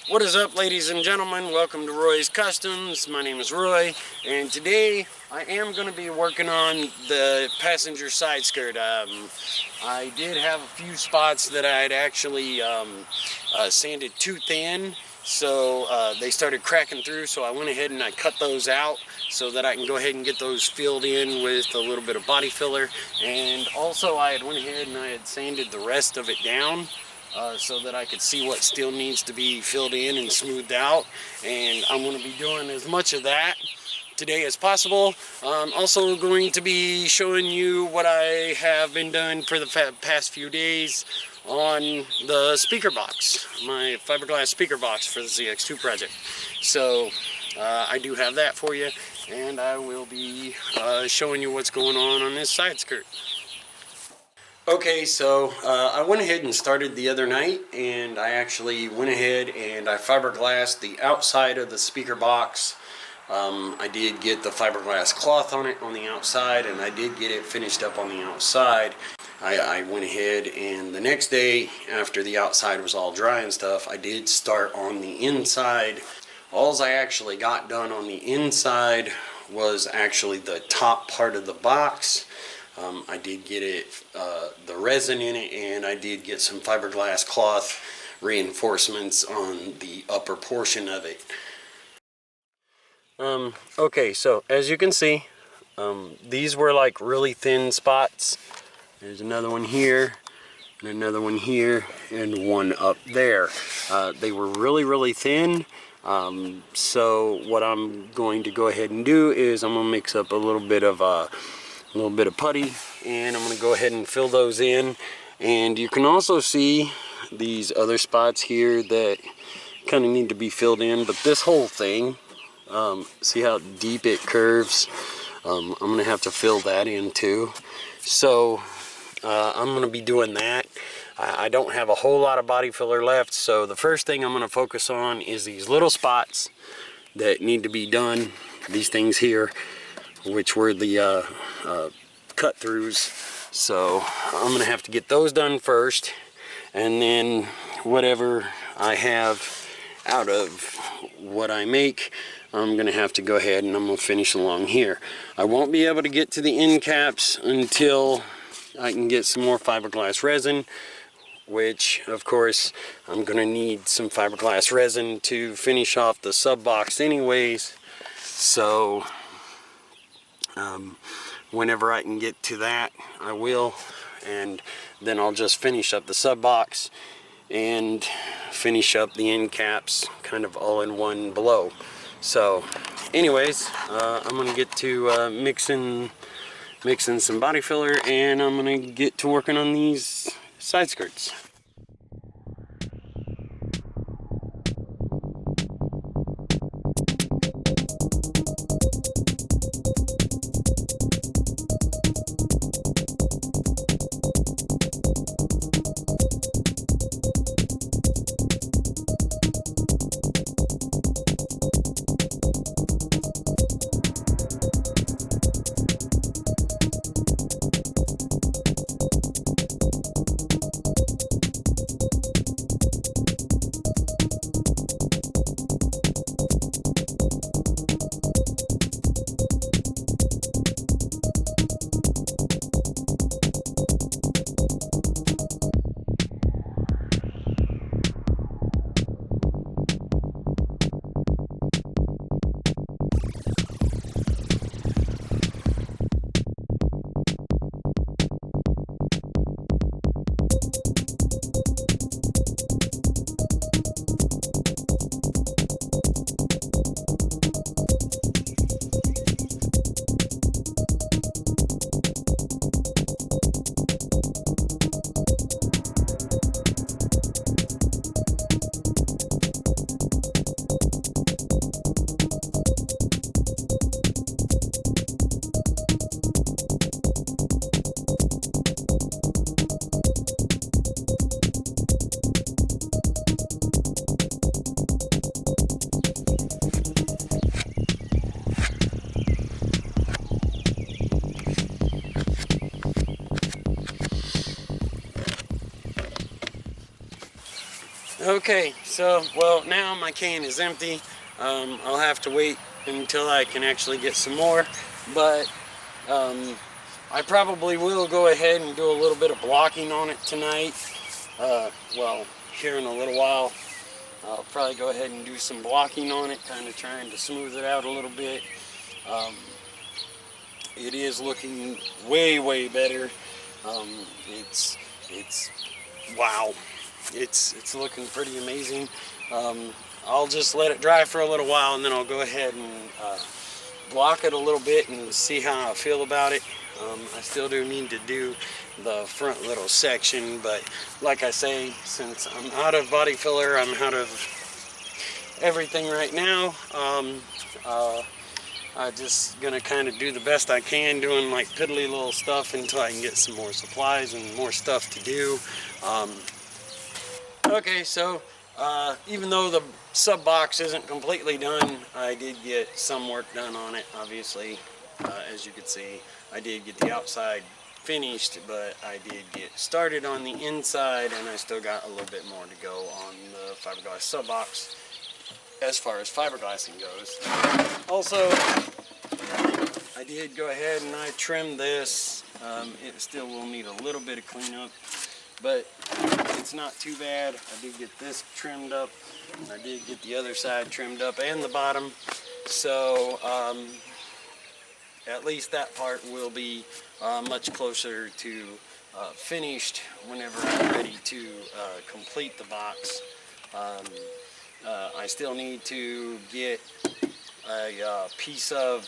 What is up, ladies and gentlemen? Welcome to Roy's Customs. My name is Roy, and today I am going to be working on the passenger side skirt. I did have a few spots that I had actually sanded too thin, so they started cracking through, so I went ahead and I cut those out so that I can go ahead and get those filled in with a little bit of body filler. And also I had went ahead and I had sanded the rest of it down so that I could see what still needs to be filled in and smoothed out. And I'm going to be doing as much of that today as possible. I'm also going to be showing you what I have been doing for the past few days on the speaker box, my fiberglass speaker box for the ZX2 project. So I do have that for you, and I will be showing you what's going on this side skirt. Okay, so I went ahead and started the other night, and I actually went ahead and I fiberglassed the outside of the speaker box. I did get the fiberglass cloth on it on the outside, and I did get it finished up on the outside. I went ahead and the next day, after the outside was all dry and stuff, I did start on the inside. All I actually got done on the inside was actually the top part of the box. I did get it, the resin in it, and I did get some fiberglass cloth reinforcements on the upper portion of it. Okay, so as you can see, these were like really thin spots. There's another one here, and another one here, and one up there. They were really thin. So what I'm going to go ahead and do is I'm gonna mix up a little bit of putty, and I'm going to go ahead and fill those in. And you can also see these other spots here that kind of need to be filled in, but this whole thing, see how deep it curves? I'm going to have to fill that in too. So I'm going to be doing that. I don't have a whole lot of body filler left, so the first thing I'm going to focus on is these little spots that need to be done, these things here, which were the cut throughs. So I'm gonna have to get those done first, and then whatever I have out of what I make, I'm gonna have to go ahead and I'm gonna finish along here. I won't be able to get to the end caps until I can get some more fiberglass resin, which of course I'm gonna need some fiberglass resin to finish off the sub box anyways. So whenever I can get to that, I will, and then I'll just finish up the sub box and finish up the end caps kind of all in one blow. So anyways, I'm gonna get to mixing some body filler, and I'm gonna get to working on these side skirts. Okay, so, well, now my can is empty. I'll have to wait until I can actually get some more, but I probably will go ahead and do a little bit of blocking on it tonight. Well, here in a little while, I'll probably go ahead and do some blocking on it, kind of trying to smooth it out a little bit. It is looking way better. It's wow. It's looking pretty amazing. I'll just let it dry for a little while, and then I'll go ahead and block it a little bit and see how I feel about it. I still do need to do the front little section, but like I say, since I'm out of body filler, I'm out of everything right now. I'm just gonna kind of do the best I can, doing like piddly little stuff until I can get some more supplies and more stuff to do. Okay, so even though the sub box isn't completely done, I did get some work done on it. Obviously, as you can see, I did get the outside finished, but I did get started on the inside, and I still got a little bit more to go on the fiberglass sub box as far as fiberglassing goes. Also, I did go ahead and I trimmed this. It still will need a little bit of cleanup, but it's not too bad. I did get this trimmed up, and I did get the other side trimmed up and the bottom. So at least that part will be much closer to finished whenever I'm ready to complete the box. I still need to get a piece of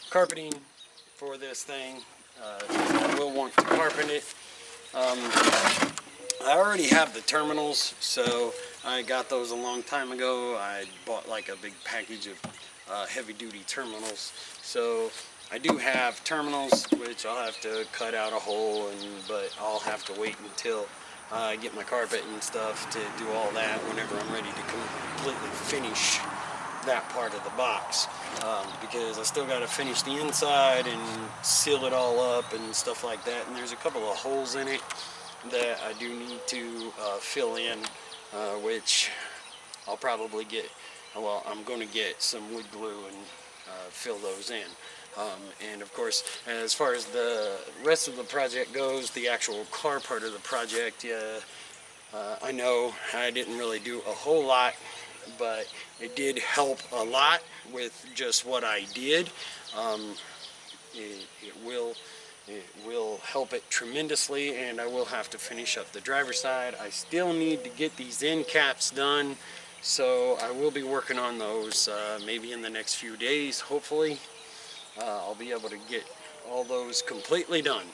carpeting for this thing. I will want to carpet it. I already have the terminals, so I got those a long time ago. I bought like a big package of heavy-duty terminals, so I do have terminals, which I'll have to cut out a hole, but I'll have to wait until I get my carpet and stuff to do all that whenever I'm ready to completely finish that part of the box, because I still got to finish the inside and seal it all up and stuff like that, and there's a couple of holes in it that I do need to fill in, which I'll probably get, well, I'm going to get some wood glue and fill those in. And of course, as far as the rest of the project goes, the actual car part of the project, I know I didn't really do a whole lot, but it did help a lot with just what I did. It will help it tremendously, and I will have to finish up the driver's side. I still need to get these end caps done, so I will be working on those maybe in the next few days. Hopefully I'll be able to get all those completely done,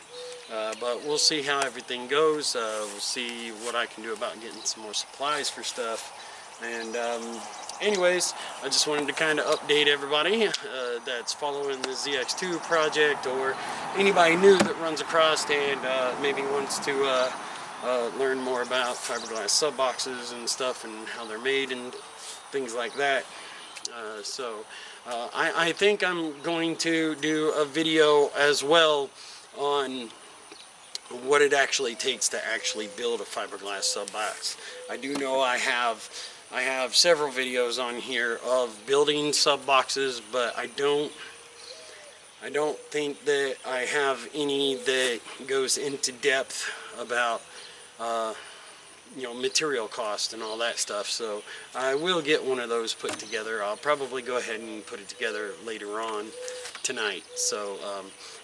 but we'll see how everything goes. We'll see what I can do about getting some more supplies for stuff. And anyways, I just wanted to kind of update everybody that's following the ZX2 project, or anybody new that runs across and maybe wants to learn more about fiberglass sub boxes and stuff and how they're made and things like that. I think I'm going to do a video as well on what it actually takes to actually build a fiberglass sub box. I do know I have several videos on here of building sub boxes, but I don't think that I have any that goes into depth about you know, material cost and all that stuff. So I will get one of those put together. I'll probably go ahead and put it together later on tonight. So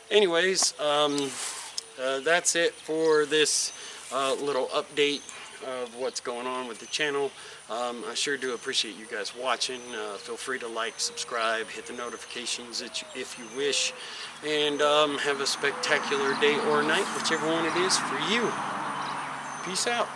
anyways, that's it for this little update of what's going on with the channel. I sure do appreciate you guys watching. Feel free to like, subscribe, hit the notifications if you wish, and have a spectacular day or night, whichever one it is for you. Peace out.